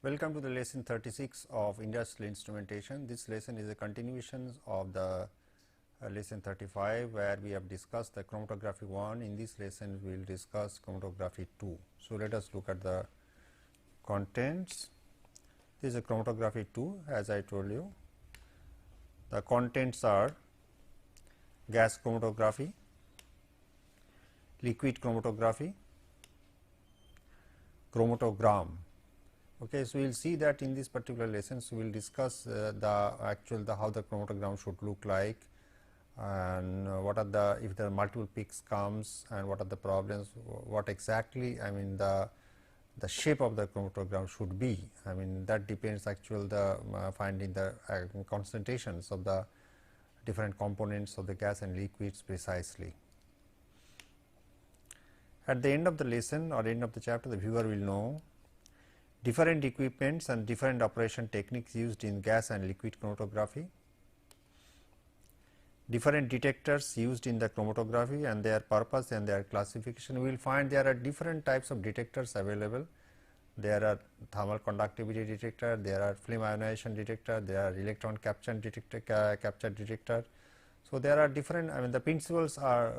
Welcome to the lesson 36 of industrial instrumentation. This lesson is a continuation of the lesson 35 where we have discussed the chromatography 1. In this lesson we will discuss chromatography 2. So, let us look at the contents. This is a chromatography 2 as I told you. The contents are gas chromatography, liquid chromatography, chromatogram. Okay, so we will see that in this particular lesson, so we will discuss how the chromatogram should look like, and what are the, if there are multiple peaks comes, and what are the problems, what exactly the shape of the chromatogram should be. I mean that depends finding the concentrations of the different components of the gas and liquids precisely. At the end of the lesson or end of the chapter, the viewer will know different equipments and different operation techniques used in gas and liquid chromatography, different detectors used in the chromatography and their purpose and their classification. We will find there are different types of detectors available. There are thermal conductivity detector, there are film ionization detector, there are electron capture detector. So, there are different, the principles are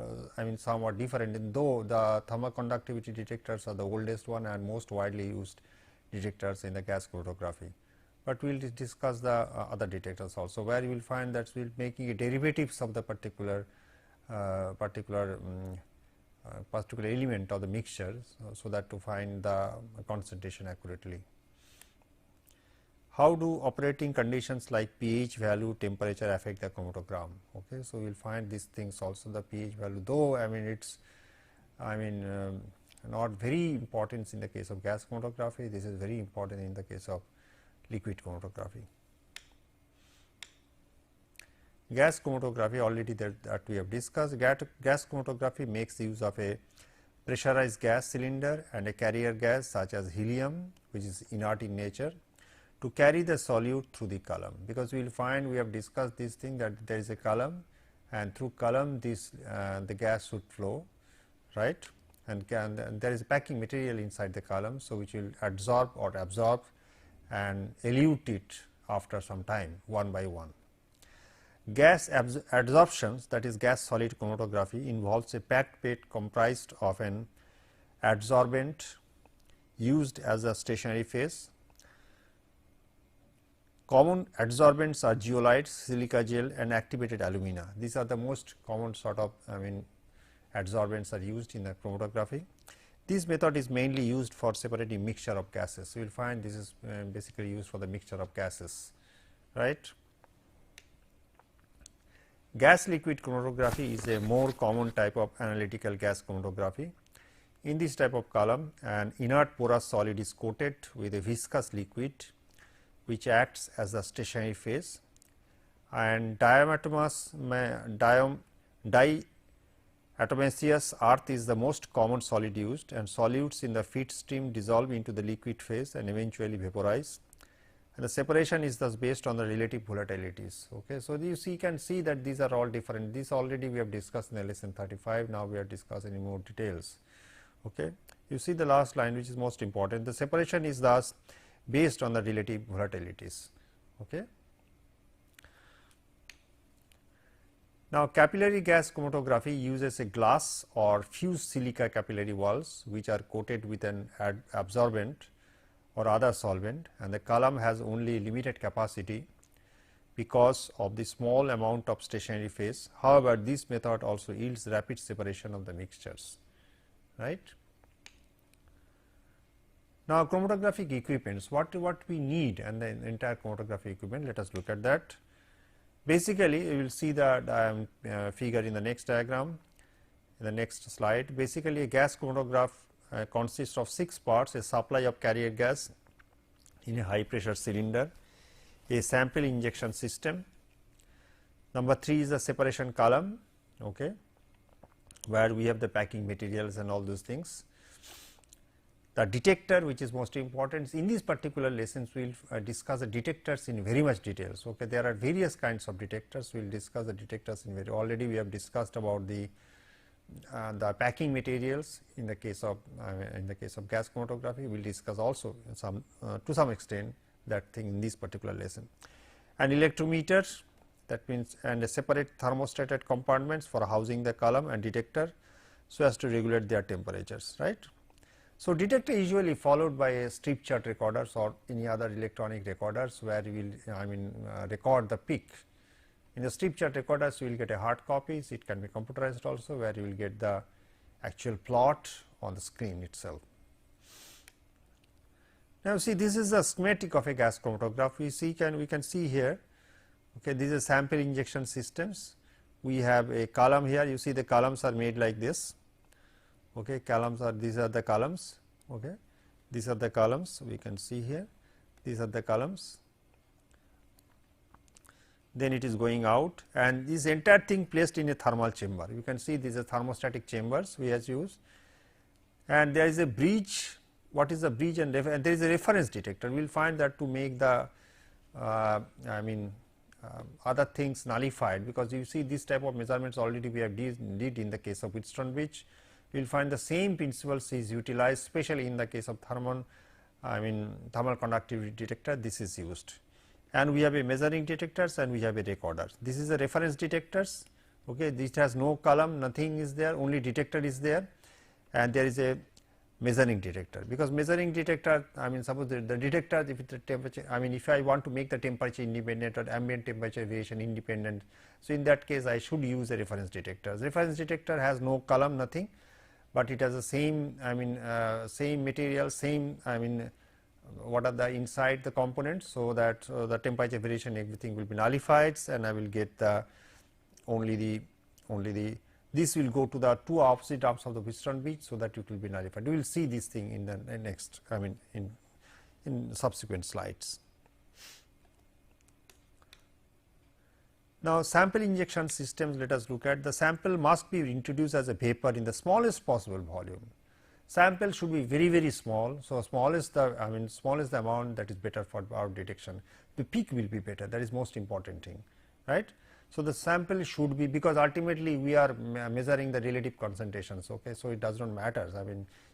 somewhat different, though the thermal conductivity detectors are the oldest one and most widely used detectors in the gas chromatography, but we will discuss the other detectors also, where you will find that we will making derivatives of the particular element of the mixture, so that to find the concentration accurately. How do operating conditions like pH value, temperature affect the chromatogram? Okay, so we will find these things also, the pH value, though it's not very important in the case of gas chromatography. This is very important in the case of liquid chromatography. Gas chromatography, already that we have discussed. Gas chromatography makes use of a pressurized gas cylinder and a carrier gas such as helium, which is inert in nature, to carry the solute through the column, because we will find, we have discussed this thing, that there is a column and through column the gas should flow, right, and there is a packing material inside the column. So, which will absorb and elute it after some time one by one. Gas adsorptions, that is gas solid chromatography, involves a packed plate comprised of an adsorbent used as a stationary phase. Common adsorbents are zeolites, silica gel and activated alumina. These are the most common sort of adsorbents are used in the chromatography. This method is mainly used for separating mixture of gases. You will find this is basically used for the mixture of gases, right. Gas liquid chromatography is a more common type of analytical gas chromatography. In this type of column, an inert porous solid is coated with a viscous liquid which acts as a stationary phase, and diatomaceous earth is the most common solid used, and solutes in the feed stream dissolve into the liquid phase and eventually vaporize, and the separation is thus based on the relative volatilities. Okay. So, you can see that these are all different. This already we have discussed in the lesson 35. Now, we are discussing in more details. Okay. You see the last line, which is most important. The separation is thus based on the relative volatilities. Okay. Now, capillary gas chromatography uses a glass or fused silica capillary walls, which are coated with an absorbent or other solvent, and the column has only limited capacity because of the small amount of stationary phase. However, this method also yields rapid separation of the mixtures, right. Now, chromatographic equipments, what we need and the entire chromatographic equipment, let us look at that. Basically, you will see the figure in the next diagram, in the next slide. Basically, a gas chromatograph consists of 6 parts: a supply of carrier gas in a high pressure cylinder, a sample injection system. Number 3 is the separation column, okay, where we have the packing materials and all those things. The detector, which is most important. In these particular lessons, we will discuss the detectors in very much details. Okay. There are various kinds of detectors. We will discuss the detectors in already we have discussed about the the packing materials in the case of gas chromatography. We will discuss also some to some extent that thing in this particular lesson. And electrometers, that means, and a separate thermostated compartments for housing the column and detector, so as to regulate their temperatures, right. So, detector usually followed by a strip chart recorders or any other electronic recorders, where you will record the peak. In the strip chart recorders, you will get a hard copies. It can be computerized also, where you will get the actual plot on the screen itself. Now, see, this is the schematic of a gas chromatograph. We can see here. Okay, these are sample injection systems. We have a column here. You see, the columns are made like this. Okay, these are the columns. Okay, these are the columns. We can see here. These are the columns. Then it is going out, and this entire thing placed in a thermal chamber. You can see these are thermostatic chambers we have used, and there is a bridge. What is the bridge? And there is a reference detector. We will find that to make the other things nullified, because you see this type of measurements already we have did in the case of Wheatstone bridge. We will find the same principles is utilized, especially in the case of thermal conductivity detector. This is used. And we have a measuring detectors and we have a recorder. This is a reference detectors. Okay, this has no column, nothing is there, only detector is there, and there is a measuring detector, because measuring detector, suppose the detector, if the temperature, if I want to make the temperature independent or ambient temperature variation independent, so in that case I should use a reference detector. Reference detector has no column, nothing, but it has the same, same material, same, what are the inside the components, so that the temperature variation everything will be nullified, and I will get the only the this will go to the two opposite arms of the Wheatstone bridge, so that it will be nullified. We will see this thing in the next, in subsequent slides. Now, sample injection systems, let us look at. The sample must be introduced as a vapor in the smallest possible volume. Sample should be very, very small. So, small is the small is the amount that is better for our detection. The peak will be better, that is most important thing, right. So, the sample should be, because ultimately we are measuring the relative concentrations. Okay. So, it does not matter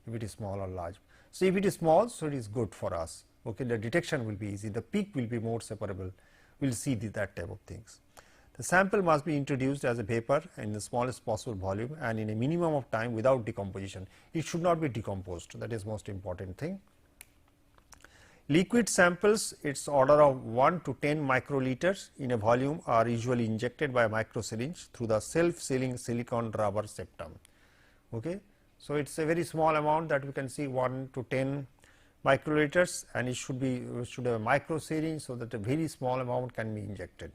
if it is small or large. So, if it is small, so it is good for us. Okay. The detection will be easy, the peak will be more separable, we will see that type of things. The sample must be introduced as a vapor in the smallest possible volume and in a minimum of time without decomposition. It should not be decomposed, that is most important thing. Liquid samples, its order of 1 to 10 microliters in a volume are usually injected by a micro syringe through the self-sealing silicon rubber septum. Okay. So, it is a very small amount that we can see 1 to 10 microliters, and it should have a micro syringe, so that a very small amount can be injected.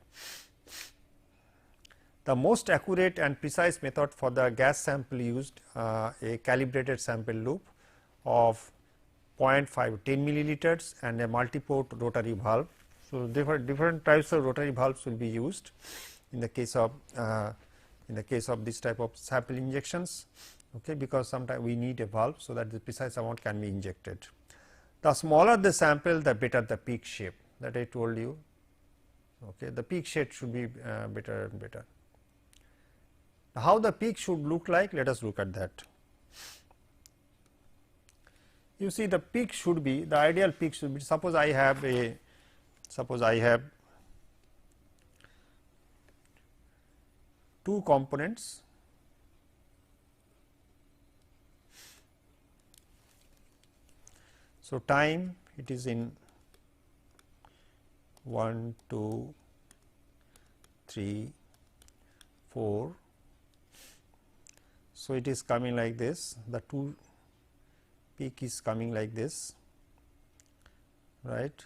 The most accurate and precise method for the gas sample used a calibrated sample loop of 0.5 10 milliliters and a multi-port rotary valve. So, different types of rotary valves will be used in the case of this type of sample injections, okay, because sometimes we need a valve, so that the precise amount can be injected. The smaller the sample, the better the peak shape, that I told you. Okay, the peak shape should be better and better. How the peak should look like, let us look at that. You see, the peak should be, the ideal peak should be, suppose I have two components. So, time, it is in 1, 2, 3, 4. So, it is coming like this, the two peak is coming like this, right.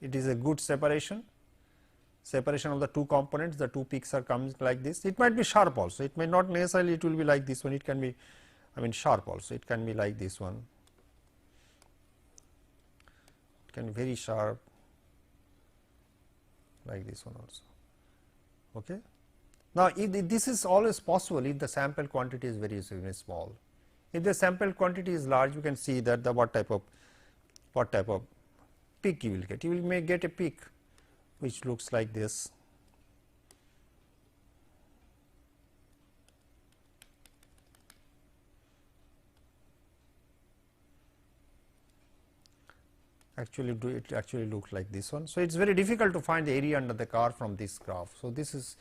It is a good separation of the two components, the two peaks are coming like this. It might be sharp also, it may not necessarily it will be like this one, it can be sharp also, it can be like this one, it can be very sharp like this one also. Okay. Now, if this is always possible if the sample quantity is very small. If the sample quantity is large, you can see that the what type of peak you will get. You will may get a peak which looks like this. actually looks like this one. So, it is very difficult to find the area under the curve from this graph. So, this is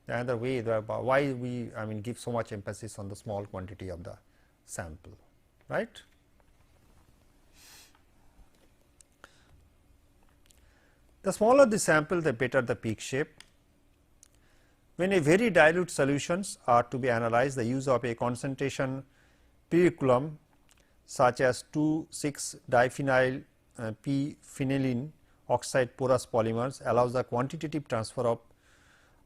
the other way why we give so much emphasis on the small quantity of the sample, right. The smaller the sample, the better the peak shape. When a very dilute solutions are to be analyzed, the use of a concentration periculum such as 2,6-diphenyl p-phenylene oxide porous polymers allows the quantitative transfer of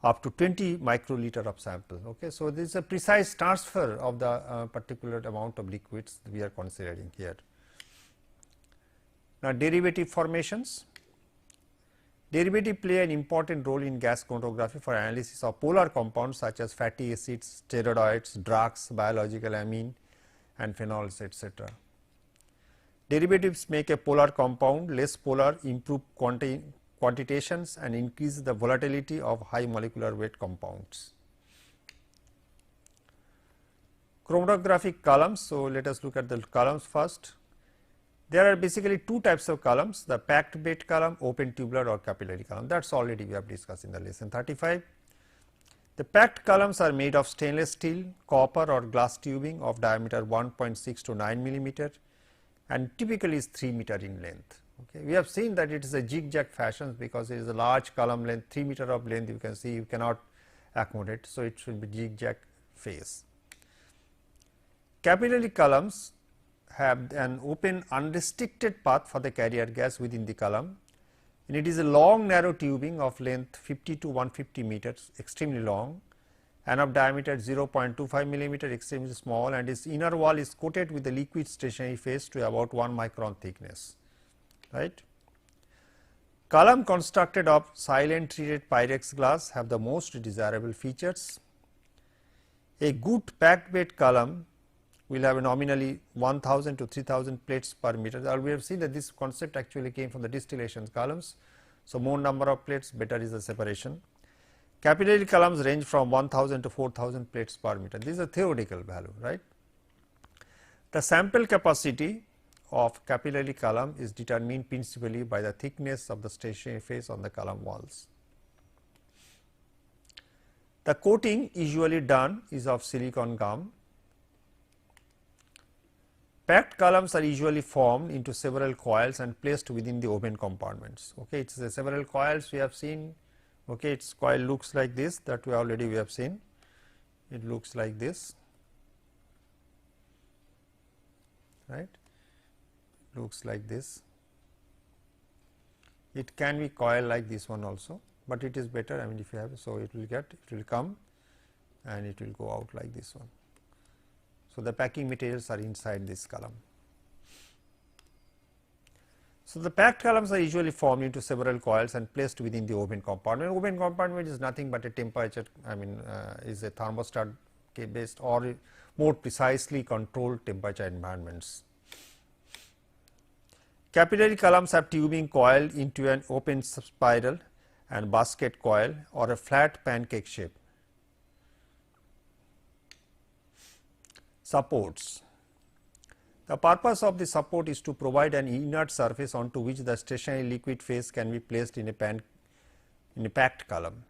up to 20 microliter of sample. Okay. So, this is a precise transfer of the particular amount of liquids we are considering here. Now, derivative formations. Derivative play an important role in gas chromatography for analysis of polar compounds such as fatty acids, steroids, drugs, biological amine and phenols, etc. Derivatives make a polar compound less polar, improve quantitations and increase the volatility of high molecular weight compounds. Chromatographic columns. So, let us look at the columns first. There are basically two types of columns, the packed bed column, open tubular or capillary column. That is already we have discussed in the lesson 35. The packed columns are made of stainless steel, copper or glass tubing of diameter 1.6 to 9 millimeter and typically is 3 meter in length. Okay. We have seen that it is a zigzag fashion because it is a large column length, 3 meter of length, you can see you cannot accommodate. So, it should be zigzag face. Capillary columns have an open unrestricted path for the carrier gas within the column, and it is a long narrow tubing of length 50 to 150 meters, extremely long, and of diameter 0.25 millimeter, extremely small, and its inner wall is coated with the liquid stationary phase to about 1 micron thickness, right. Column constructed of silent treated Pyrex glass have the most desirable features. A good packed bed column will have a nominally 1000 to 3000 plates per meter. We have seen that this concept actually came from the distillation columns. So, more number of plates, better is the separation. Capillary columns range from 1000 to 4000 plates per meter. This is a theoretical value, right. The sample capacity of capillary column is determined principally by the thickness of the stationary phase on the column walls. The coating usually done is of silicon gum. Packed columns are usually formed into several coils and placed within the open compartments. Okay, it is several coils we have seen. Okay, its coil looks like this, that we have seen. It looks like this, right? Looks like this. It can be coil like this one also, but it is better. If you have, so it will come and it will go out like this one. So, the packing materials are inside this column. So, the packed columns are usually formed into several coils and placed within the open compartment. Open compartment is nothing but a temperature, is a thermostat based or more precisely controlled temperature environments. Capillary columns have tubing coiled into an open spiral and basket coil or a flat pancake shape. Supports. The purpose of the support is to provide an inert surface onto which the stationary liquid phase can be placed in a packed column.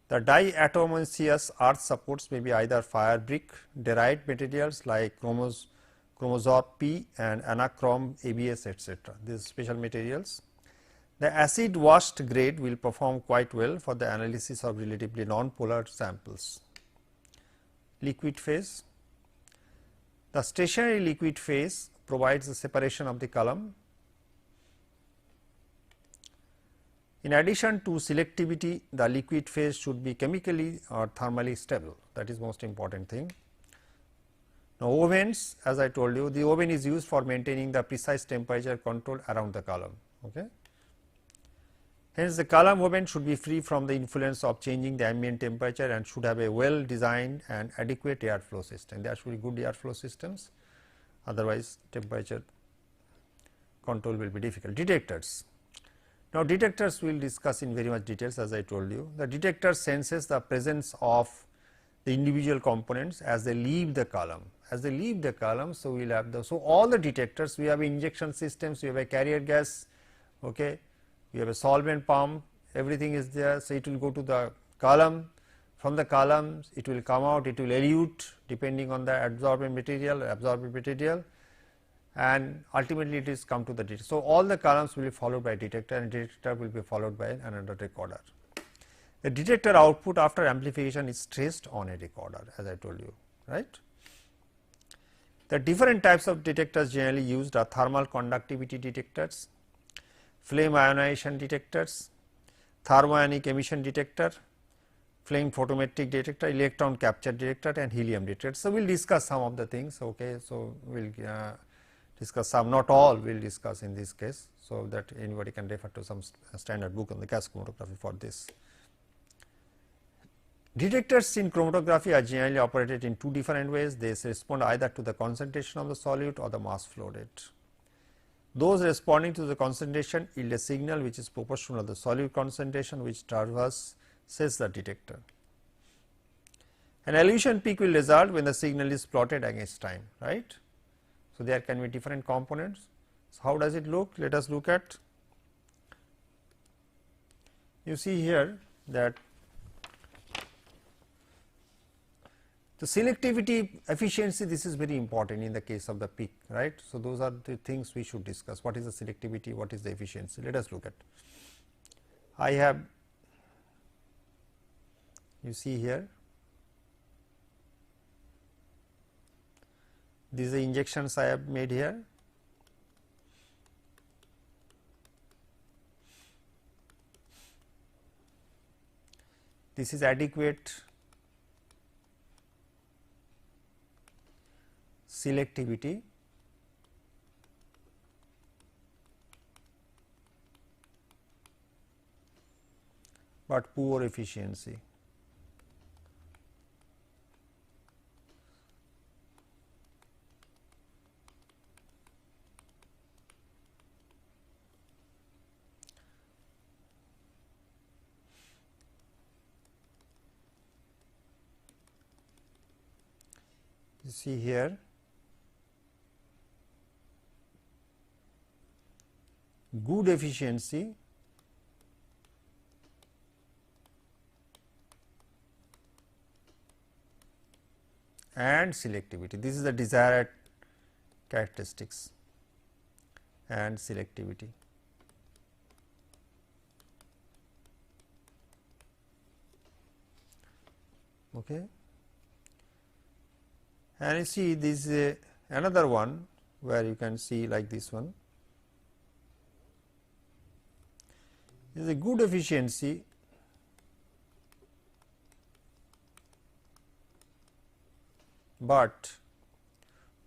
The diatomaceous earth supports may be either fire brick derived materials like chromazole P and anachrome ABS, etc. These special materials. The acid washed grade will perform quite well for the analysis of relatively non-polar samples. Liquid phase. The stationary liquid phase provides the separation of the column. In addition to selectivity, the liquid phase should be chemically or thermally stable. That is most important thing. Now, ovens, as I told you, the oven is used for maintaining the precise temperature control around the column. Okay. Hence, the column oven should be free from the influence of changing the ambient temperature and should have a well designed and adequate airflow system. There should be good airflow systems, otherwise temperature control will be difficult. Detectors. Now, detectors we will discuss in very much details, as I told you. The detector senses the presence of the individual components as they leave the column as they leave the column, so we will have the, so all the detectors, we have injection systems, we have a carrier gas, okay, we have a solvent pump, everything is there. So, it will go to the column, from the columns it will come out, it will elute depending on the absorbent material, and ultimately it is come to the detector. So, all the columns will be followed by detector, and detector will be followed by another recorder. The detector output after amplification is traced on a recorder, as I told you, right. The different types of detectors generally used are thermal conductivity detectors, flame ionization detectors, thermionic emission detector, flame photometric detector, electron capture detector, and helium detector. So, we will discuss some of the things, okay. So, we will discuss some, not all we will discuss in this case. So, that anybody can refer to some standard book on the gas chromatography for this. Detectors in chromatography are generally operated in two different ways. They respond either to the concentration of the solute or the mass flow rate. Those responding to the concentration yield a signal which is proportional to the solute concentration, which traverses the detector. An elution peak will result when the signal is plotted against time, right. So, there can be different components. So, how does it look? Let us look at, you see here that the selectivity, efficiency, this is very important in the case of the peak, right. So, those are the things we should discuss. What is the selectivity, what is the efficiency? Let us look at. I have, you see here, these are the injections I have made here. This is adequate selectivity, but poor efficiency. You see here, good efficiency and selectivity. This is the desired characteristics and selectivity. Okay. And you see this is another one where you can see like this one. This is a good efficiency but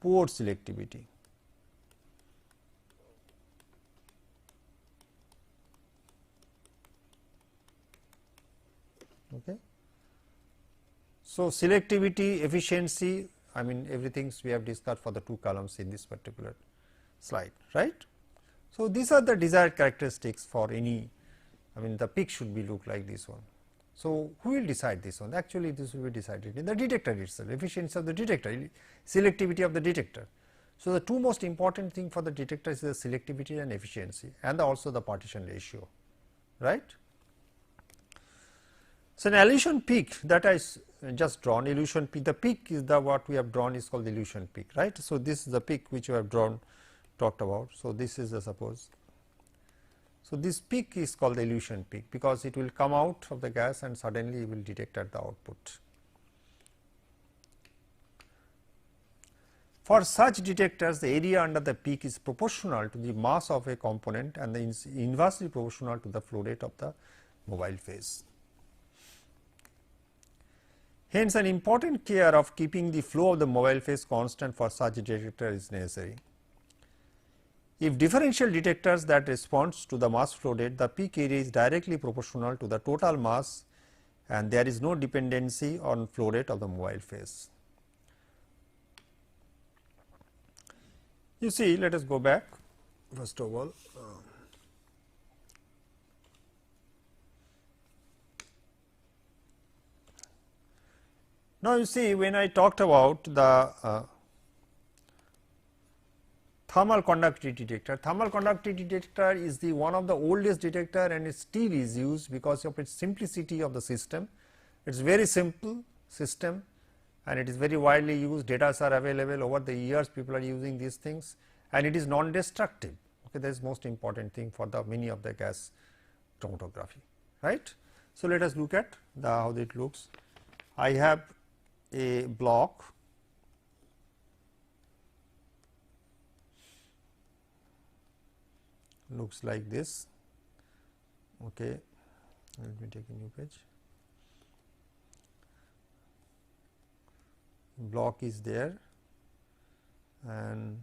poor selectivity. Okay. So, selectivity, efficiency, I mean everything we have discussed for the two columns in this particular slide, right. So, these are the desired characteristics for any, I mean the peak should be look like this one. So, who will decide this one? Actually, this will be decided in the detector itself, efficiency of the detector, selectivity of the detector. So, the two most important thing for the detector is the selectivity and efficiency, and also the partition ratio, right. So, an elution peak that I just drawn, elution peak, the peak is the what we have drawn is called the elution peak, right. So, this is the peak which we have drawn, talked about. So, this is the suppose. So, this peak is called the elution peak because it will come out of the gas and suddenly it will detect at the output. For such detectors, the area under the peak is proportional to the mass of a component and inversely proportional to the flow rate of the mobile phase. Hence, an important care of keeping the flow of the mobile phase constant for such detector is necessary. If differential detectors that responds to the mass flow rate, the peak area is directly proportional to the total mass and there is no dependency on flow rate of the mobile phase. You see, let us go back first of all. Now, you see when I talked about the thermal conductivity detector. Thermal conductivity detector is the one of the oldest detector and it still is used because of its simplicity of the system. It is very simple system and it is very widely used. Data are available over the years, people are using these things, and it is non-destructive. Okay, that is most important thing for the many of the gas chromatography, right. So, let us look at the how it looks. I have a block looks like this. Okay, let me take a new page. Block is there and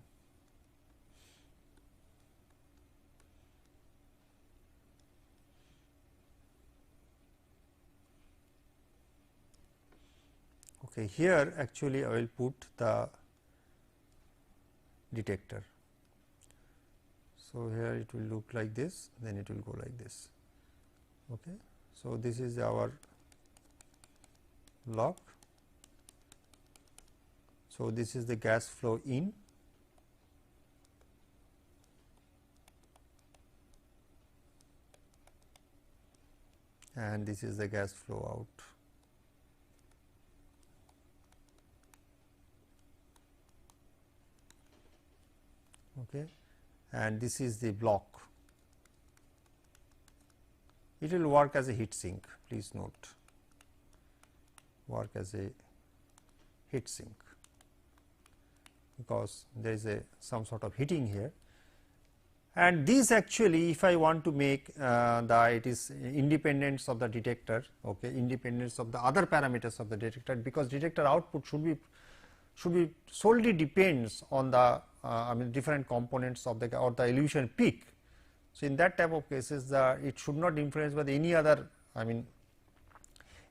okay, here actually I will put the detector. So, here it will look like this, then it will go like this. Okay. So, this is our block. So, this is the gas flow in, and this is the gas flow out. Okay. And this is the block. It will work as a heat sink, please note, work as a heat sink, because there is a some sort of heating here. And this actually, if I want to make it is independence of the detector, okay, independence of the other parameters of the detector, because detector output should be solely depends on the I mean different components of the or the elution peak. So, in that type of cases it should not influence by any other I mean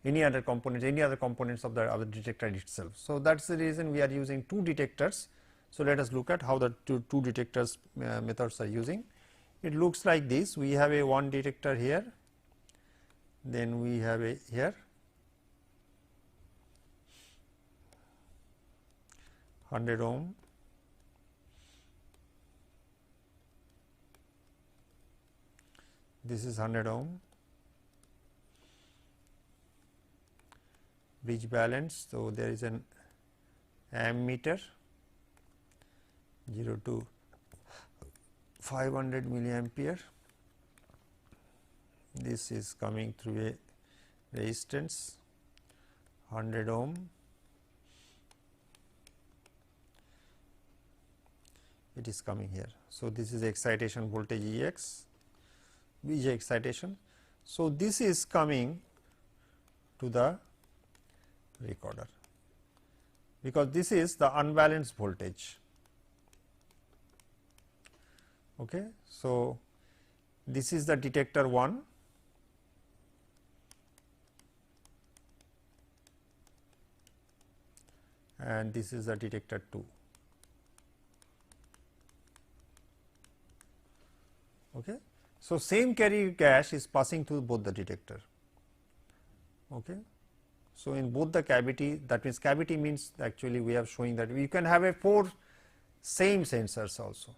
any other components of the detector itself. So, that is the reason we are using two detectors. So, let us look at how the two detectors methods are using. It looks like this. We have a one detector here, then we have a here 100 ohm, this is 100 ohm, bridge balance. So, there is an ammeter 0 to 500 milliampere. This is coming through a resistance 100 ohm, it is coming here. So, this is excitation voltage Ex, bridge excitation. So, this is coming to the recorder, because this is the unbalanced voltage. Okay. So, this is the detector 1, and this is the detector 2. Okay. So, same carrier gas is passing through both the detector. Okay. So, in both the cavity, that means cavity means actually we are showing that we can have a 4 same sensors also.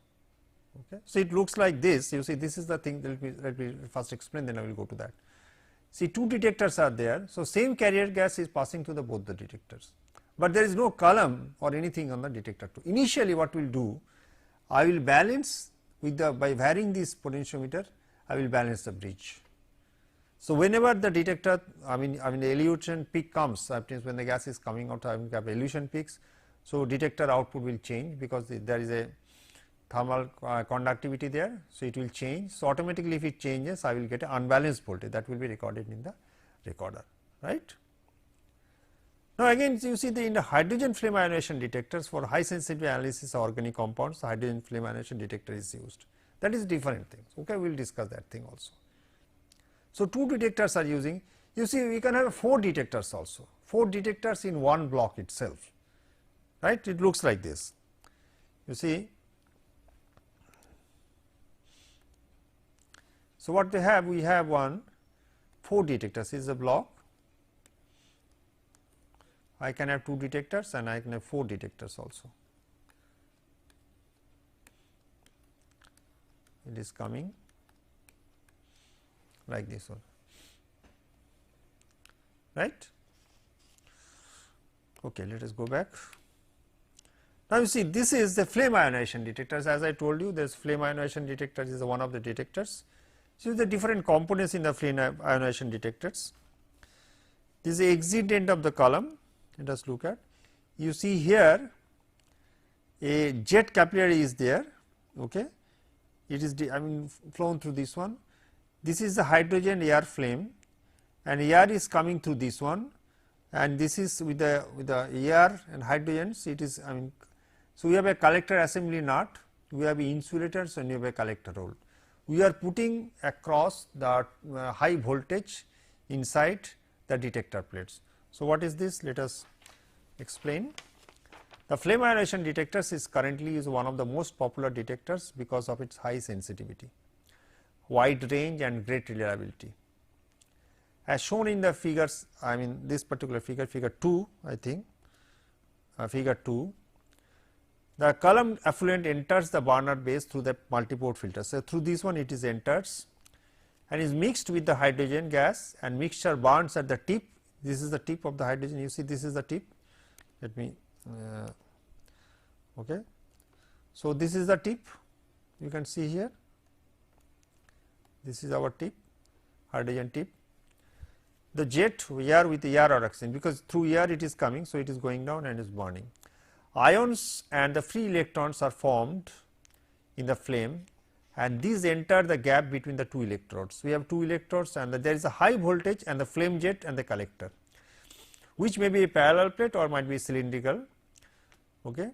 Okay. So, it looks like this, you see this is the thing, let me first explain, then I will go to that. See, two detectors are there. So, same carrier gas is passing through both the detectors, but there is no column or anything on the detector 2. Initially what we will do, I will balance with the by varying this potentiometer, I will balance the bridge. So, whenever the detector I mean the elution peak comes, that means when the gas is coming out, I will have elution peaks. So, detector output will change because there is a thermal conductivity there. So, it will change. So, automatically if it changes, I will get an unbalanced voltage that will be recorded in the recorder, right. Now, again you see in the hydrogen flame ionization detectors for high sensitivity analysis of organic compounds, hydrogen flame ionization detector is used. That is different things. Okay, we will discuss that thing also. So, two detectors are using, you see we can have 4 detectors also, 4 detectors in one block itself, right. It looks like this, you see. So, what we have 4 detectors, this is a block. I can have 2 detectors and I can have 4 detectors also. it is coming like this one, right. Okay, let us go back. Now, you see this is the flame ionization detectors. As I told you, this flame ionization detector is one of the detectors. So, the different components in the flame ionization detectors. This is the exit end of the column. Let us look at. You see here a jet capillary is there. Okay. It is flown through this one. This is the hydrogen air flame, and air is coming through this one, and this is with the air and hydrogens. It is so we have a collector assembly nut, we have insulators, and we have a collector roll. We are putting across the high voltage inside the detector plates. So, what is this? Let us explain. The flame ionization detectors is currently one of the most popular detectors because of its high sensitivity, wide range, and great reliability. As shown in the figures, this particular figure, figure 2, I think, figure 2, the column effluent enters the burner base through the multiport filter. So, through this one it is enters and is mixed with the hydrogen gas, and mixture burns at the tip. This is the tip of the hydrogen, you see this is the tip. Let me okay. So, this is the tip, you can see here, this is our tip, hydrogen tip. The jet air with air or oxygen, because through air it is coming, so it is going down and is burning. Ions and the free electrons are formed in the flame, and these enter the gap between the two electrodes. We have two electrodes, and there is a high voltage and the flame jet and the collector, which may be a parallel plate or might be cylindrical. Okay.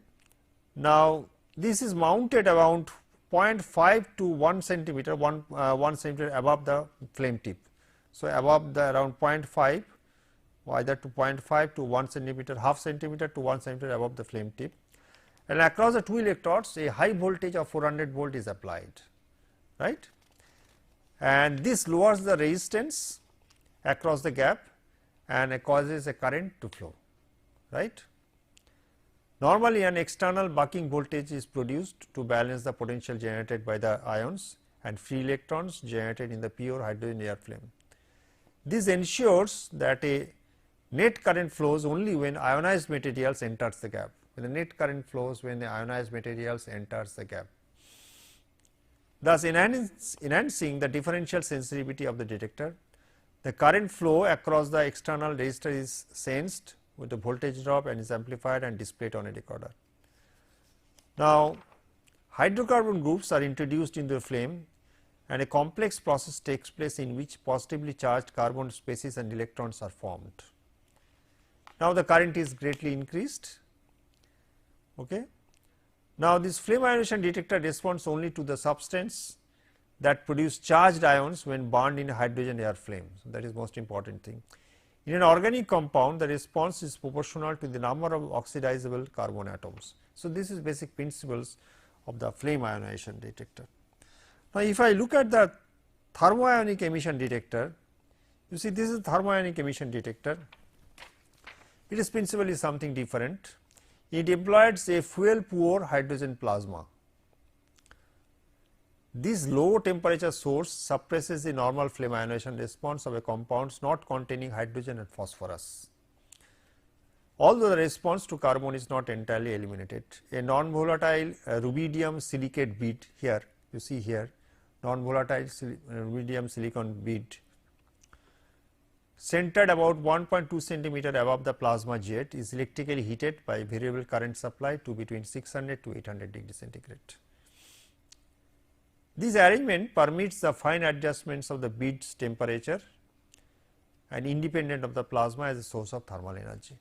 Now, this is mounted around 0.5 to 1 centimeter, 1 centimeter above the flame tip. So, above the around 0.5, either to 0.5 to 1 centimeter, half centimeter to 1 centimeter above the flame tip, and across the two electrodes a high voltage of 400 volt is applied, right, and this lowers the resistance across the gap and causes a current to flow, right. Normally, an external bucking voltage is produced to balance the potential generated by the ions and free electrons generated in the pure hydrogen air flame. This ensures that a net current flows only when ionized materials enters the gap. When the net current flows when the ionized materials enters the gap, thus enhancing the differential sensitivity of the detector. The current flow across the external resistor is sensed with the voltage drop and is amplified and displayed on a recorder. Now, hydrocarbon groups are introduced into the flame, and a complex process takes place in which positively charged carbon species and electrons are formed. Now, the current is greatly increased. Okay. Now, this flame ionization detector responds only to the substance that produce charged ions when burned in a hydrogen air flame. So, that is most important thing. In an organic compound, the response is proportional to the number of oxidizable carbon atoms. So, this is basic principles of the flame ionization detector. Now, if I look at the thermoionic emission detector, you see this is thermoionic emission detector. It is principally something different. It employs a fuel poor hydrogen plasma. This low temperature source suppresses the normal flame ionization response of a compounds not containing hydrogen and phosphorus. Although the response to carbon is not entirely eliminated, a non-volatile rubidium silicate bead, here you see here non-volatile rubidium silicon bead centered about 1.2 centimeter above the plasma jet is electrically heated by variable current supply to between 600 to 800 degree centigrade. This arrangement permits the fine adjustments of the bead's temperature and independent of the plasma as a source of thermal energy.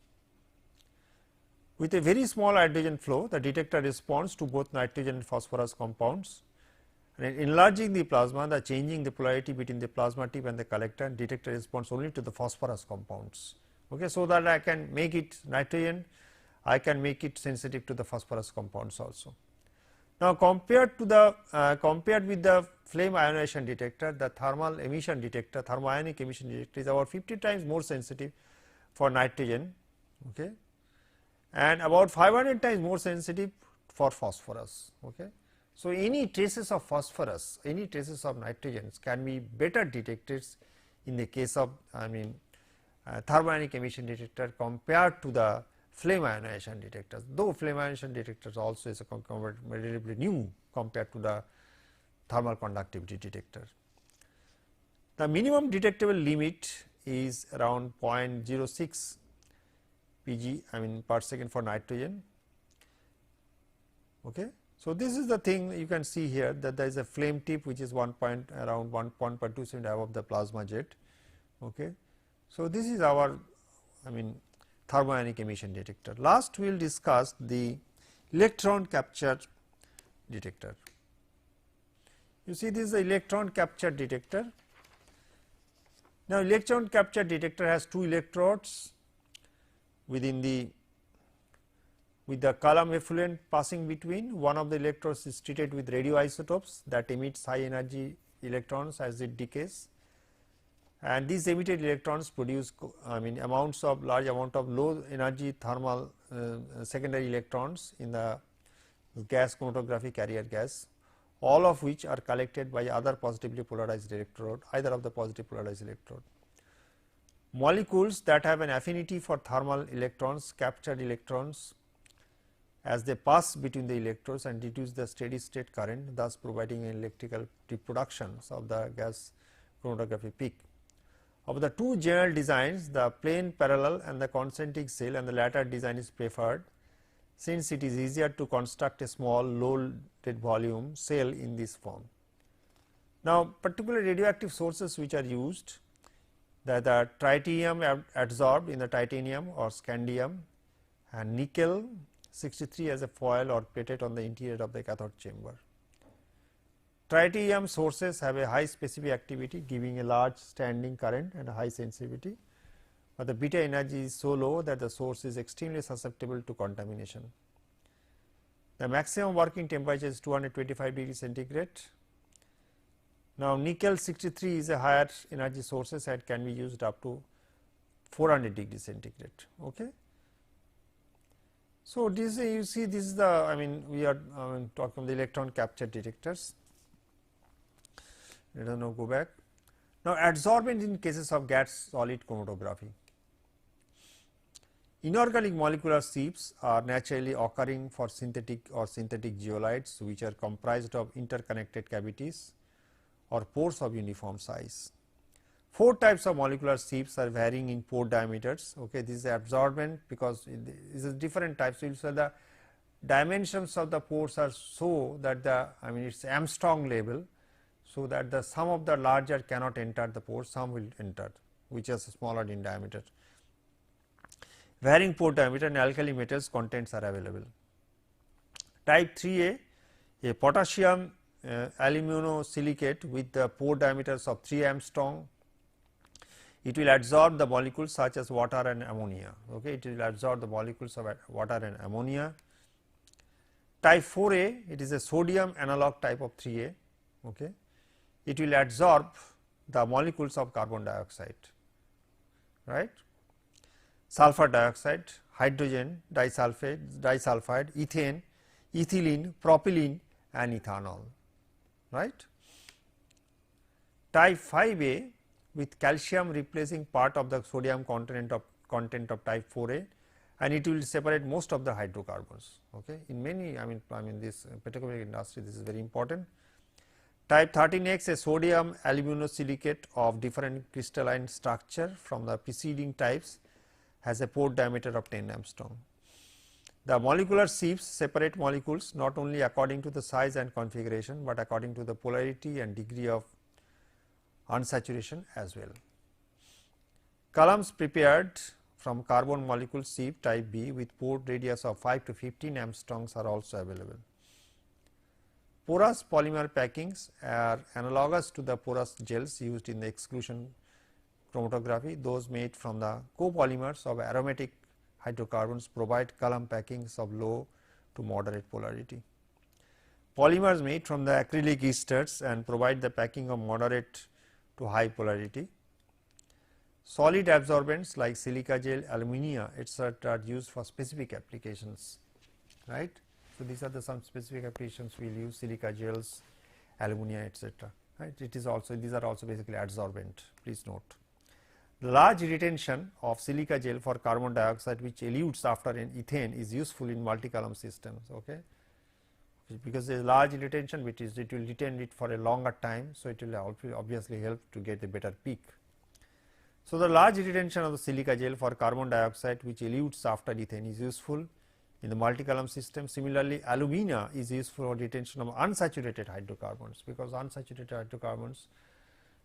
With a very small hydrogen flow, the detector responds to both nitrogen and phosphorus compounds, and in enlarging the plasma, the changing the polarity between the plasma tip and the collector, and detector responds only to the phosphorus compounds. Okay, so that I can make it nitrogen, I can make it sensitive to the phosphorus compounds also. Now, compared with the flame ionization detector, the thermal emission detector, thermoionic emission detector is about 50 times more sensitive for nitrogen, okay, and about 500 times more sensitive for phosphorus. Okay. So, any traces of phosphorus, any traces of nitrogens can be better detected in the case of thermionic emission detector compared to the flame ionization detectors, though flame ionization detectors also is a comparatively new compared to the thermal conductivity detector. The minimum detectable limit is around 0.06 pg per second for nitrogen. Okay. So, this is the thing you can see here, that there is a flame tip which is around 1.2 cm above the plasma jet. Okay. So, this is our thermionic emission detector. Last we will discuss the electron capture detector. You see, this is the electron capture detector. Now, electron capture detector has two electrodes within the with the column effluent passing between. One of the electrodes is treated with radioisotopes that emits high energy electrons as it decays, and these emitted electrons produce large amount of low energy thermal secondary electrons in the gas chromatography carrier gas, all of which are collected by other positively polarized electrode, either of the positive polarized electrode. Molecules that have an affinity for thermal electrons capture electrons as they pass between the electrodes and reduce the steady state current, thus providing an electrical reproductions of the gas chromatography peak. Of the two general designs, the plain parallel and the concentric cell, and the latter design is preferred, since it is easier to construct a small low rate volume cell in this form. Now, particular radioactive sources which are used, the tritium adsorbed in the titanium or scandium, and nickel 63 as a foil or plated on the interior of the cathode chamber. Tritium sources have a high specific activity, giving a large standing current and a high sensitivity, but the beta energy is so low that the source is extremely susceptible to contamination. The maximum working temperature is 225 degrees centigrade. Now, nickel 63 is a higher energy sources and can be used up to 400 degrees centigrade. Okay. So, this you see, this is the we are talking of the electron capture detectors. Let us now go back. Now, adsorbent in cases of gas solid chromatography. Inorganic molecular sieves are naturally occurring for synthetic or synthetic zeolites, which are comprised of interconnected cavities or pores of uniform size. 4 types of molecular sieves are varying in pore diameters. Okay, this is absorbent because this is different types. So, the dimensions of the pores are so that the it is Armstrong level, so that the some of the larger cannot enter the pore, some will enter, which is smaller in diameter. Varying pore diameter and alkali metals contents are available. Type 3A, a potassium aluminosilicate with the pore diameters of 3 Armstrong. It will absorb the molecules such as water and ammonia. Okay, it will absorb the molecules of water and ammonia. Type 4A, it is a sodium analog type of 3A. Okay, it will absorb the molecules of carbon dioxide, right, sulfur dioxide, hydrogen disulfide, ethane, ethylene, propylene and ethanol, right. Type 5A with calcium replacing part of the sodium content of type 4A, and it will separate most of the hydrocarbons. Okay. In many this petrochemical industry, this is very important. Type 13X, a sodium aluminosilicate of different crystalline structure from the preceding types, has a pore diameter of 10 Armstrong. The molecular sieves separate molecules not only according to the size and configuration, but according to the polarity and degree of unsaturation as well. Columns prepared from carbon molecule sieve type B with pore radius of 5 to 15 Armstrongs are also available. Porous polymer packings are analogous to the porous gels used in the exclusion chromatography. Those made from the copolymers of aromatic hydrocarbons provide column packings of low to moderate polarity. Polymers made from the acrylic esters and provide the packing of moderate to high polarity. Solid absorbents like silica gel, alumina etc. are used for specific applications, right. So, these are the some specific applications we will use silica gels, alumina, etc. Right. It is also, these are also basically adsorbent, please note. The large retention of silica gel for carbon dioxide which elutes after an ethane is useful in multi-column systems, okay, because there is large retention which is, it will retain it for a longer time. So, it will obviously help to get a better peak. So, the large retention of the silica gel for carbon dioxide which elutes after ethane is useful in the multi-column system. Similarly, alumina is useful for retention of unsaturated hydrocarbons, because unsaturated hydrocarbons,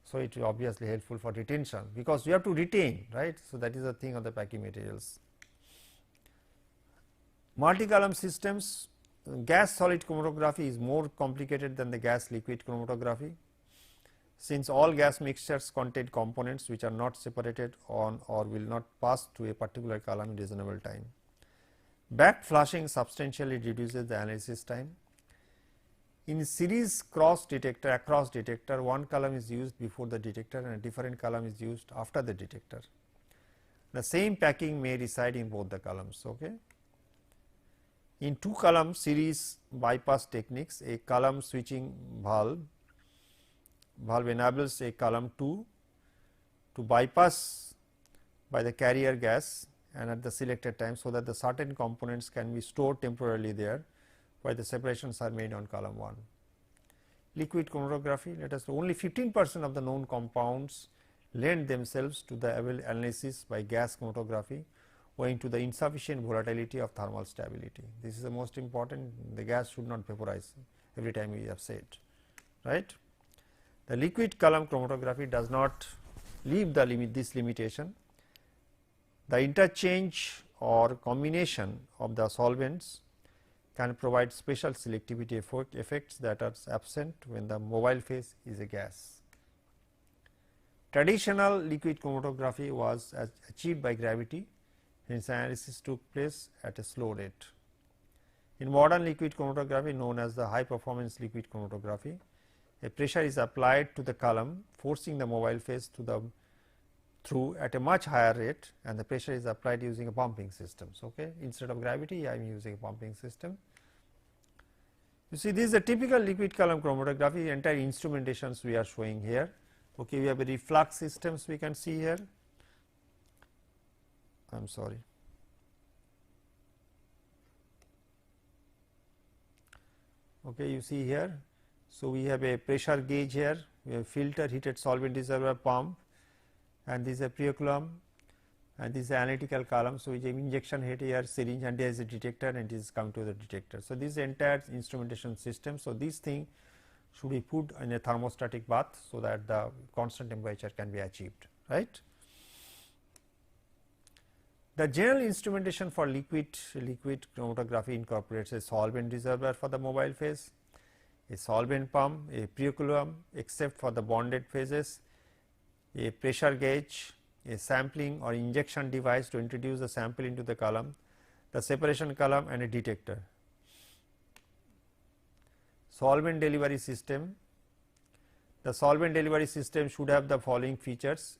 so it is obviously helpful for retention, because you have to retain, right. So, that is the thing of the packing materials. Multi-column systems, gas solid chromatography is more complicated than the gas liquid chromatography, since all gas mixtures contain components which are not separated on or will not pass through a particular column in reasonable time. Back flushing substantially reduces the analysis time. In series cross detector, across detector, one column is used before the detector and a different column is used after the detector. The same packing may reside in both the columns. Okay. In two column series bypass techniques, a column switching valve enables a column 2 to bypass by the carrier gas and at the selected time, so that the certain components can be stored temporarily there, while the separations are made on column 1. Liquid chromatography, let us know only 15% of the known compounds lend themselves to the analysis by gas chromatography owing to the insufficient volatility of thermal stability. This is the most important, the gas should not vaporize every time we have said, right. The liquid column chromatography does not leave the this limitation. The interchange or combination of the solvents can provide special selectivity effects that are absent when the mobile phase is a gas. Traditional liquid chromatography was achieved by gravity, hence analysis took place at a slow rate. In modern liquid chromatography known as the high performance liquid chromatography, a pressure is applied to the column, forcing the mobile phase to through at a much higher rate, and the pressure is applied using a pumping system. Okay. Instead of gravity, I am using a pumping system. You see, this is a typical liquid column chromatography, entire instrumentations we are showing here. Okay. We have a reflux systems we can see here. I am sorry. Okay, you see here. So, we have a pressure gauge here, we have filter, heated solvent reservoir, pump, and this is a preoculum, and this is analytical column. So, we have injection head here, syringe, and there is a detector, and it is come to the detector. So, this is the entire instrumentation system. So, this thing should be put in a thermostatic bath, so that the constant temperature can be achieved, right. The general instrumentation for liquid chromatography incorporates a solvent reservoir for the mobile phase, a solvent pump, a preoculum except for the bonded phases, a pressure gauge, a sampling or injection device to introduce the sample into the column, the separation column, and a detector. Solvent delivery system. The solvent delivery system should have the following features: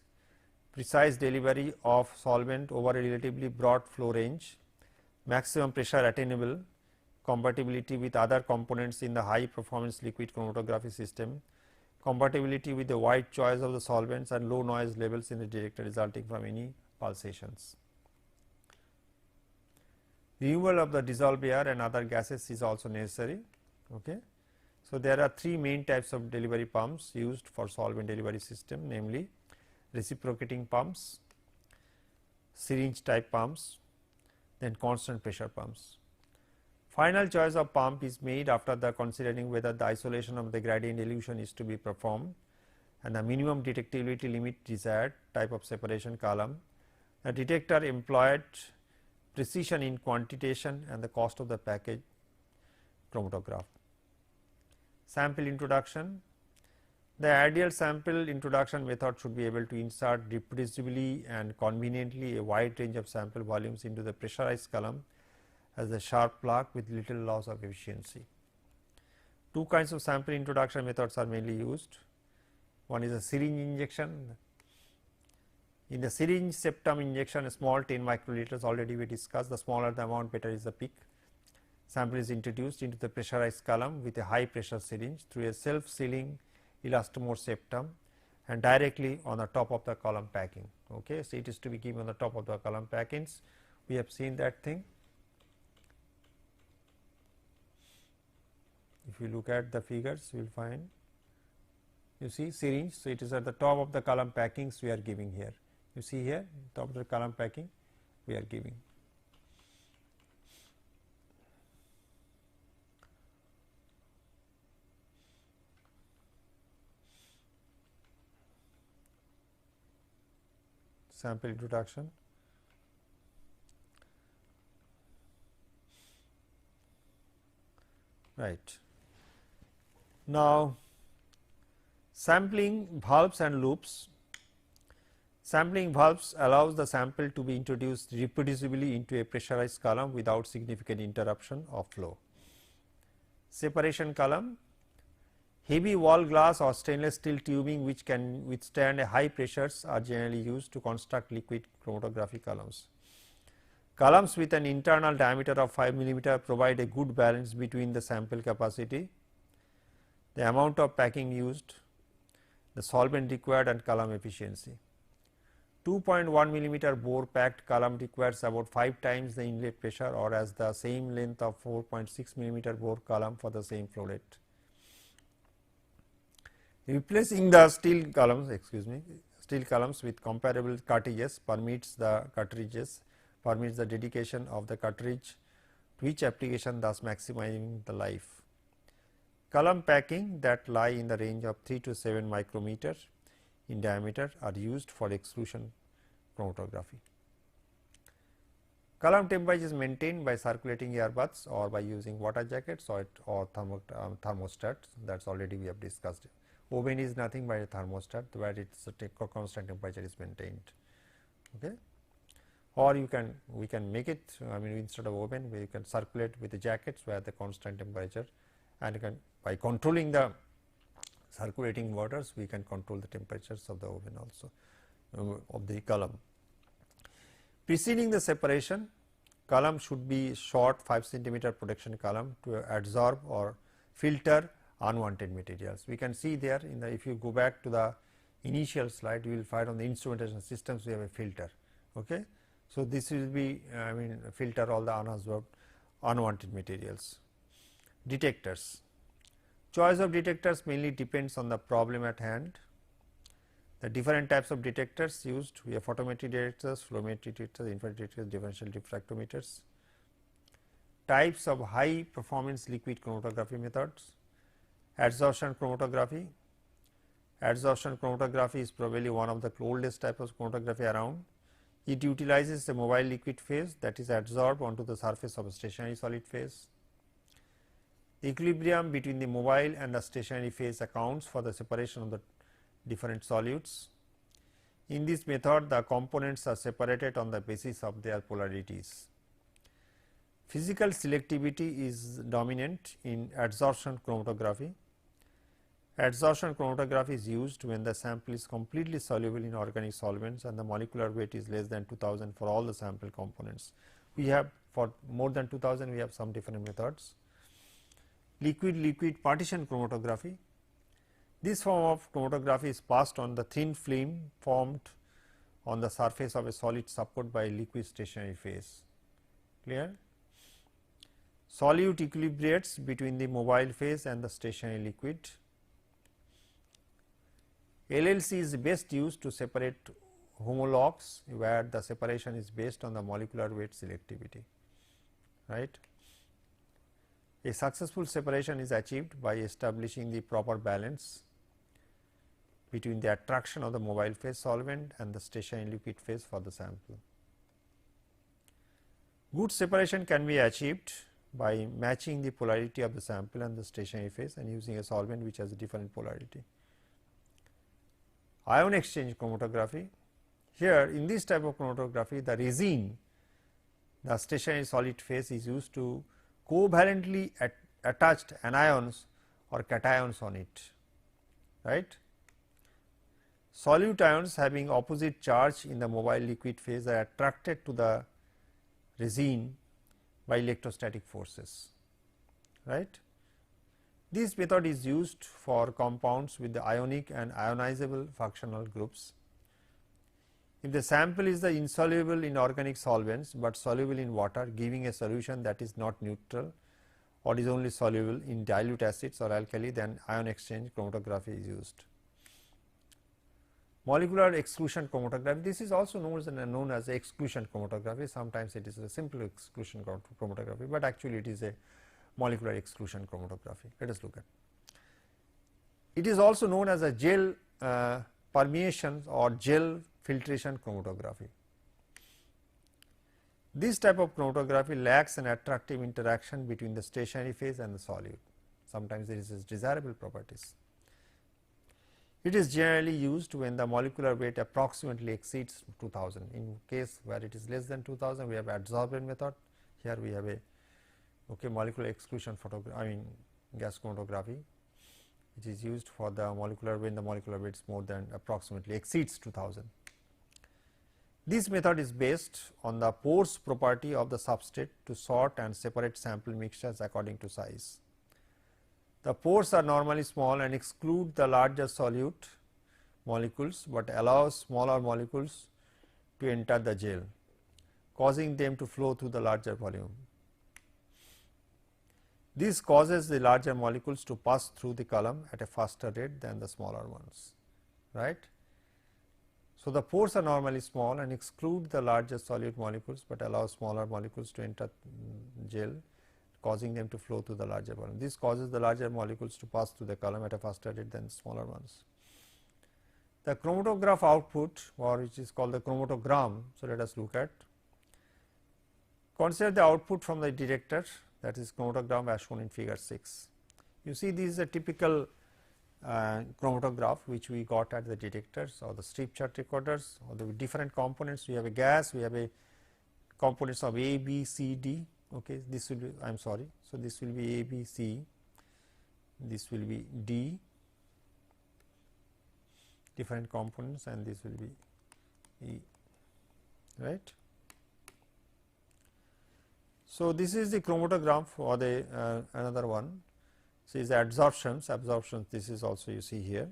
precise delivery of solvent over a relatively broad flow range, maximum pressure attainable, compatibility with other components in the high performance liquid chromatography system, compatibility with the wide choice of the solvents, and low noise levels in the detector resulting from any pulsations. Removal of the dissolved air and other gases is also necessary. Okay. So, there are three main types of delivery pumps used for solvent delivery system, namely reciprocating pumps, syringe type pumps, then constant pressure pumps. Final choice of pump is made after the considering whether the isolation of the gradient dilution is to be performed and the minimum detectability limit desired, type of separation column, the detector employed, precision in quantitation, and the cost of the package chromatograph. Sample introduction. The ideal sample introduction method should be able to insert reproducibly and conveniently a wide range of sample volumes into the pressurized column as a sharp plug with little loss of efficiency. Two kinds of sample introduction methods are mainly used. One is a syringe injection. In the syringe septum injection, a small 10 microliters, already we discussed, the smaller the amount better is the peak. sample is introduced into the pressurized column with a high pressure syringe through a self sealing elastomere septum and directly on the top of the column packing. Okay. So, it is to be given on the top of the column packings. We have seen that thing. If you look at the figures, you will find, you see syringe. So, it is at the top of the column packings we are giving here. You see here top of the column packing we are giving. Sample introduction. Right. Now, sampling valves and loops. Sampling valves allows the sample to be introduced reproducibly into a pressurized column without significant interruption of flow. Separation column. Heavy wall glass or stainless steel tubing which can withstand a high pressures are generally used to construct liquid chromatography columns. Columns with an internal diameter of 5 millimeter provide a good balance between the sample capacity, the amount of packing used, the solvent required and column efficiency. 2.1 millimeter bore packed column requires about 5 times the inlet pressure or as the same length of 4.6 millimeter bore column for the same flow rate. Replacing the steel columns with comparable cartridges permits the dedication of the cartridge to each application, thus maximizing the life. Column packing that lie in the range of 3 to 7 micrometer in diameter are used for exclusion chromatography. Column temperature is maintained by circulating air baths or by using water jackets or thermostat, that is already we have discussed. Oven is nothing but a thermostat where its constant temperature is maintained. Okay. Or we can make it, I mean instead of oven we can circulate with the jackets where the constant temperature, and you can, by controlling the circulating waters we can control the temperatures of the oven also of the column. Preceding the separation, column should be short 5 centimeter protection column to absorb or filter unwanted materials. We can see there in the, if you go back to the initial slide, you will find on the instrumentation systems we have a filter. Okay. So, this will be filter all the unabsorbed unwanted materials. Detectors. Choice of detectors mainly depends on the problem at hand. The different types of detectors used, we have photometric detectors, flowmetric detectors, infrared detectors, differential diffractometers. Types of high performance liquid chromatography methods. Adsorption chromatography. Adsorption chromatography is probably one of the oldest types of chromatography around. It utilizes a mobile liquid phase that is adsorbed onto the surface of a stationary solid phase. The equilibrium between the mobile and the stationary phase accounts for the separation of the different solutes. In this method, the components are separated on the basis of their polarities. Physical selectivity is dominant in adsorption chromatography. Adsorption chromatography is used when the sample is completely soluble in organic solvents and the molecular weight is less than 2000 for all the sample components. We have for more than 2000 we have some different methods. Liquid partition chromatography. This form of chromatography is passed on the thin film formed on the surface of a solid supported by a liquid stationary phase. Clear? Solute equilibrates between the mobile phase and the stationary liquid. LLC is best used to separate homologues where the separation is based on the molecular weight selectivity, right. A successful separation is achieved by establishing the proper balance between the attraction of the mobile phase solvent and the stationary liquid phase for the sample. Good separation can be achieved by matching the polarity of the sample and the stationary phase and using a solvent which has a different polarity. Ion exchange chromatography. Here in this type of chromatography, the resin, the stationary solid phase is used to covalently attached anions or cations on it, right. Solute ions having opposite charge in the mobile liquid phase are attracted to the resin by electrostatic forces. right. This method is used for compounds with the ionic and ionizable functional groups. If the sample is the insoluble in organic solvents, but soluble in water, giving a solution that is not neutral or is only soluble in dilute acids or alkali, then ion exchange chromatography is used. Molecular exclusion chromatography, this is also known as exclusion chromatography. Sometimes it is a simple exclusion chromatography, but actually it is a molecular exclusion chromatography. Let us look at. It is also known as a gel permeation or gel filtration chromatography. This type of chromatography lacks an attractive interaction between the stationary phase and the solute. Sometimes there is desirable properties. It is generally used when the molecular weight approximately exceeds 2000. In case where it is less than 2000, we have adsorbent method. Here we have a molecular exclusion gas chromatography, which is used for the molecular when the molecular weight is more than approximately exceeds 2000. This method is based on the pores property of the substrate to sort and separate sample mixtures according to size. The pores are normally small and exclude the larger solute molecules, but allow smaller molecules to enter the gel, causing them to flow through the larger volume. This causes the larger molecules to pass through the column at a faster rate than the smaller ones, right. So, the pores are normally small and exclude the larger solute molecules, but allow smaller molecules to enter gel, causing them to flow through the larger volume. This causes the larger molecules to pass through the column at a faster rate than smaller ones. The chromatograph output, or which is called the chromatogram. So, let us look at. Consider the output from the detector, that is chromatogram as shown in figure 6. You see, this is a typical chromatograph which we got at the detectors or the strip chart recorders, or the different components. We have a gas, we have a components of A, B, C, D. Okay, this will be, I am sorry. So, this will be A, B, C, this will be D, different components, and this will be E, right. So, this is the chromatogram for the another one. So, is absorptions, this is also you see here.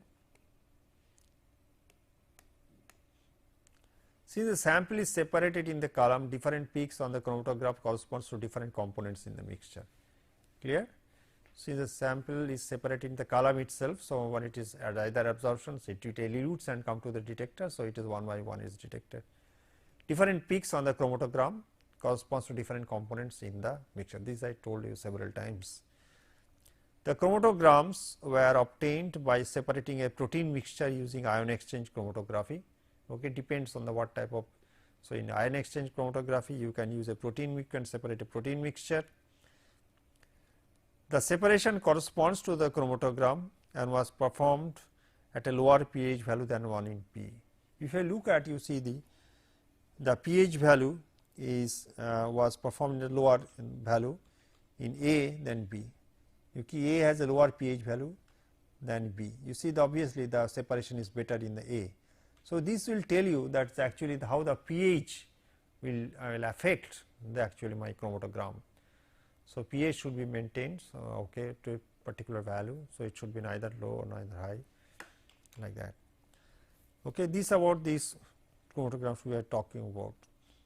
See, the sample is separated in the column, different peaks on the chromatograph corresponds to different components in the mixture, clear. See, the sample is separated in the column itself. So, when it is at either absorptions, it elutes and come to the detector. So, it is one by one is detected. Different peaks on the chromatogram corresponds to different components in the mixture. This I told you several times. The chromatograms were obtained by separating a protein mixture using ion exchange chromatography. Okay, depends on the what type of. So, in ion exchange chromatography, you can use a protein, you can separate a protein mixture. The separation corresponds to the chromatogram and was performed at a lower pH value than 1 in P. If you look at, you see the pH value is was performed at a lower value in A than B. A has a lower pH value than B. You see, obviously the separation is better in the A. So, this will tell you that actually how the pH will affect the actually my chromatogram. So, pH should be maintained okay, to a particular value. So, it should be neither low or neither high, like that. Okay, this about these chromatograms we are talking about.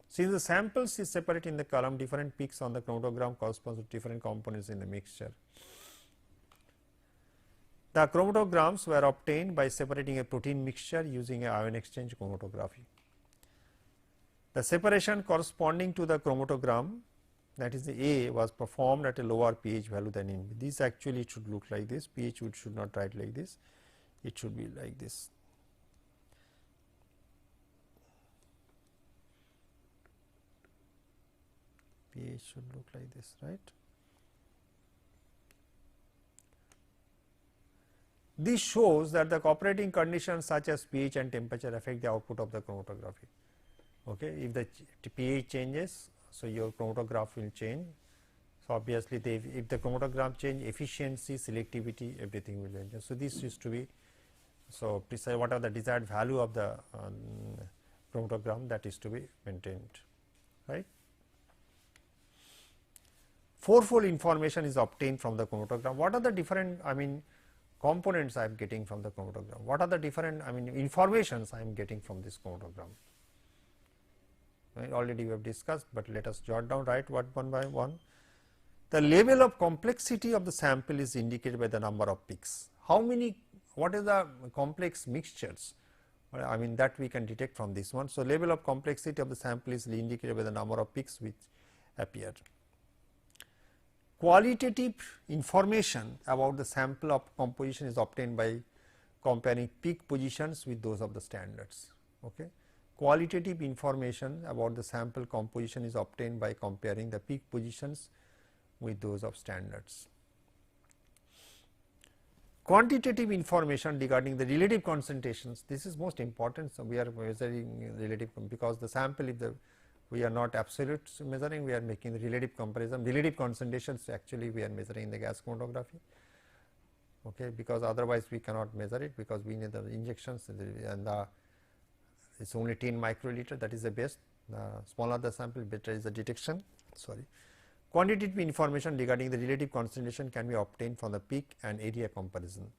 Since the samples is separate in the column, different peaks on the chromatogram corresponds to different components in the mixture. The chromatograms were obtained by separating a protein mixture using a ion exchange chromatography. The separation corresponding to the chromatogram, that is the A, was performed at a lower pH value than in B. This actually it should look like this, pH should not write like this, it should be like this. pH should look like this, right. This shows that the operating conditions such as pH and temperature affect the output of the chromatography. Okay. If the pH changes, so your chromatograph will change. So, obviously, if the chromatogram change, efficiency, selectivity, everything will change. So, this used to be, so precise what are the desired value of the chromatogram, that is to be maintained, right. fourfold information is obtained from the chromatogram. What are the different components I am getting from the chromatogram? What are the different informations I am getting from this chromatogram? Right, already we have discussed, but let us jot down, right, one by one. The level of complexity of the sample is indicated by the number of peaks. How many, what is the complex mixtures that we can detect from this one. So, level of complexity of the sample is indicated by the number of peaks which appear. Qualitative information about the sample of composition is obtained by comparing peak positions with those of the standards. Okay. Qualitative information about the sample composition is obtained by comparing the peak positions with those of standards. Quantitative information regarding the relative concentrations, this is most important. So, we are measuring relative because the sample, if we are not absolute measuring, we are making the relative comparison. Relative concentrations actually we are measuring in the gas chromatography, okay, because otherwise we cannot measure it, because we need the injections and it is only 10 microliter, that is the best. Smaller the sample, better is the detection. Sorry. Quantitative information regarding the relative concentration can be obtained from the peak and area comparison.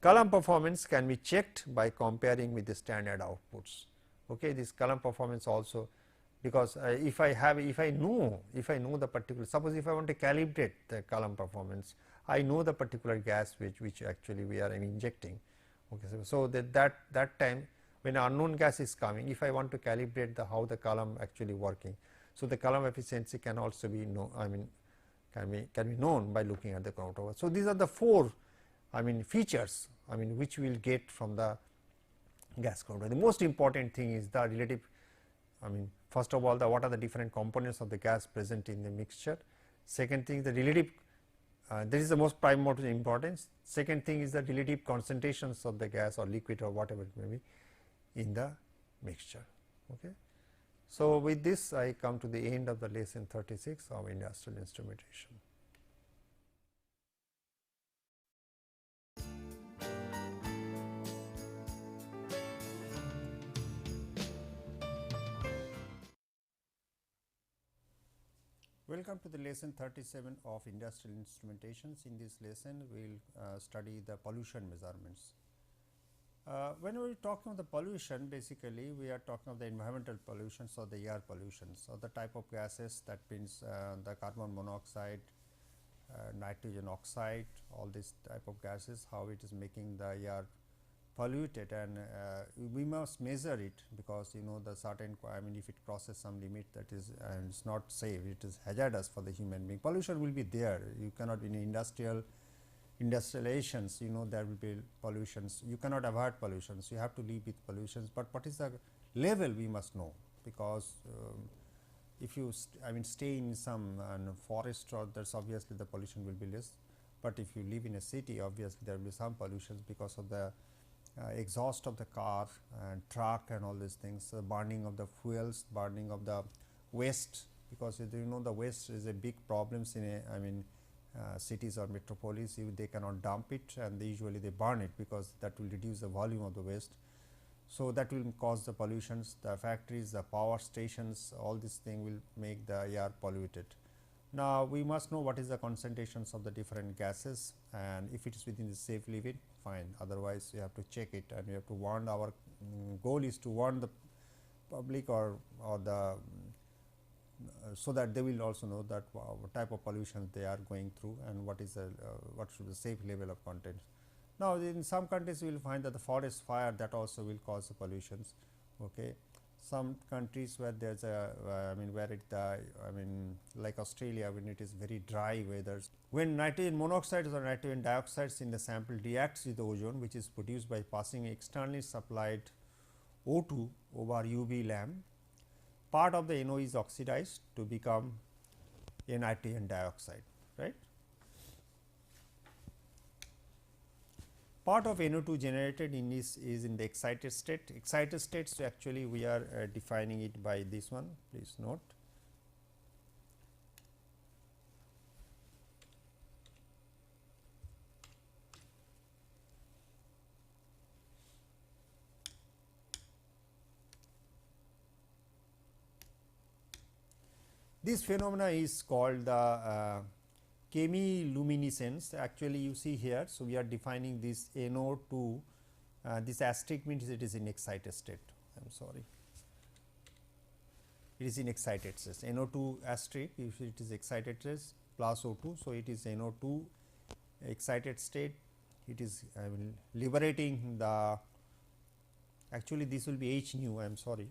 Column performance can be checked by comparing with the standard outputs. Okay, this column performance also, because if I know the particular, suppose if I want to calibrate the column performance, I know the particular gas which actually we are injecting. Okay, so that time when unknown gas is coming, if I want to calibrate the how the column actually working. So, the column efficiency can also be can be known by looking at the chromatograph. So, these are the four features which we will get from the gas chromatograph. The most important thing is the relative, first of all, what are the different components of the gas present in the mixture. Second thing, the relative, this is the most primordial importance. Second thing is the relative concentrations of the gas or liquid or whatever it may be in the mixture. Okay. So, with this I come to the end of the lesson 36 of industrial instrumentation. Welcome to the lesson 37 of industrial instrumentations. In this lesson, we will study the pollution measurements. When we are talking of the pollution, basically we are talking of the environmental pollutions or the air pollutions, or the type of gases, that means the carbon monoxide, nitrogen oxide, all these type of gases, how it is making the air polluted, and we must measure it, because the certain, if it crosses some limit, that is and it's not safe, it is hazardous for the human being. Pollution will be there, you cannot in industrializations, there will be pollutions, you cannot avoid pollutions, you have to live with pollutions, but what is the level we must know, because if you stay in some forest, or that's obviously the pollution will be less, but if you live in a city, obviously there will be some pollutions because of the exhaust of the car and truck and all these things, burning of the fuels, burning of the waste, because the waste is a big problems in a cities or metropolis. They cannot dump it, and usually they burn it, because that will reduce the volume of the waste. So, that will cause the pollutions, the factories, the power stations, all these things will make the air polluted. Now, we must know what is the concentrations of the different gases, and if it is within the safe limit, fine, otherwise you have to check it, and we have to warn. Our goal is to warn the public or the so that they will also know that what type of pollution they are going through, and what is the what should be the safe level of content. Now, in some countries we will find that the forest fire, that also will cause the pollutions. Okay. Some countries where there is a where it like Australia, when it is very dry weathers, when nitrogen monoxides or nitrogen dioxides in the sample reacts with the ozone, which is produced by passing externally supplied O2 over UV lamp, part of the NO is oxidized to become a nitrogen dioxide, right. Part of NO2 generated in this is in the excited state. Excited state, so actually we are defining it by this one, please note. This phenomena is called the chemiluminescence. Actually, you see here. So, we are defining this NO2, this asterisk means it is in excited state. I am sorry, it is in excited state. NO2 asterisk, if it is excited state plus O2. So, it is NO2 excited state. It is liberating the, actually this will be H nu, I am sorry.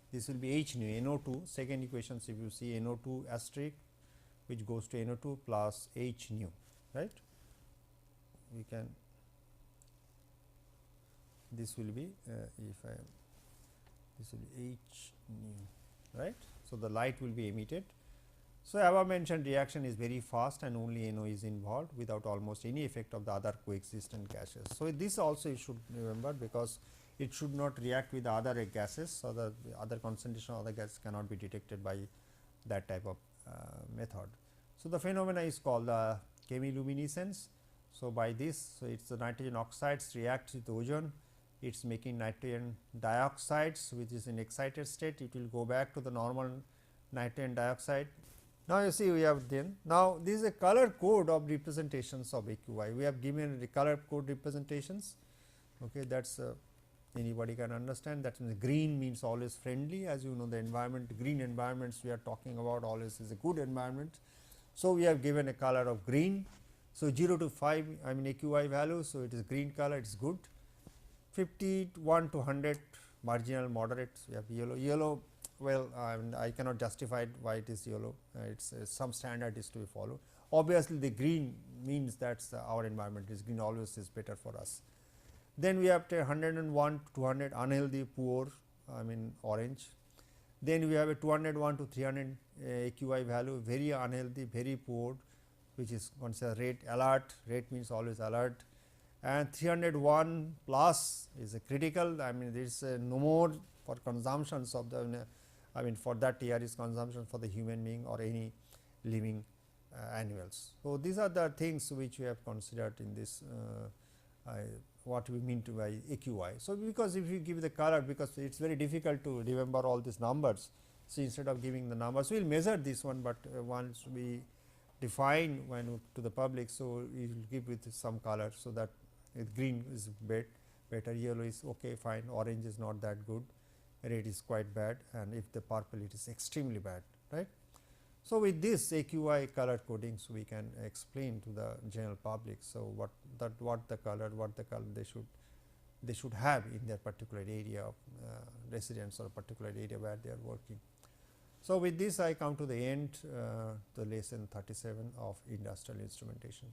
This will be H nu, NO2, second equation, if you see NO2 asterisk, which goes to NO2 plus H nu, right. We can, this will be if I, this will be H nu, right. So, the light will be emitted. So, above mentioned reaction is very fast and only NO is involved without almost any effect of the other coexistent gases. So, this also you should remember, because it should not react with the other gases. So, the other concentration of other gases cannot be detected by that type of method. So, the phenomena is called the chemiluminescence. So, by this, so it is the nitrogen oxides react with ozone, it is making nitrogen dioxides, which is in excited state. It will go back to the normal nitrogen dioxide. Now, you see we have then, now this is a color code of representations of AQI. We have given the color code representations, okay, that is anybody can understand. That means green means always friendly, as you know the environment, green environments we are talking about always is a good environment. So, we have given a color of green. So, 0 to 5 I mean AQI value. So, it is green color, it is good. 51 to 100 marginal moderate, we have yellow. Yellow, well, I cannot justify why it is yellow, it is some standard is to be followed. Obviously, the green means that our environment is green, always is better for us. Then we have 101 to 200 unhealthy, poor, I mean orange. Then we have a 201 to 300 AQI value, very unhealthy, very poor, which is considered red. Alert, red means always alert, and 301 plus is a critical. I mean, there is no more for consumptions of the, I mean for that year is consumption for the human being or any living animals. So, these are the things which we have considered in this what we mean to by AQI. So, because if you give the color, because it is very difficult to remember all these numbers. So, instead of giving the numbers, we will measure this one, but once we define when to the public. So, we will give with some color. So, that green is better, yellow is okay, fine, orange is not that good, red is quite bad, and if the purple it is extremely bad, right. So, with this AQI color coding, so we can explain to the general public. So, what the color they should have in their particular area of residence or particular area where they are working. So, with this I come to the end the lesson 37 of industrial instrumentation.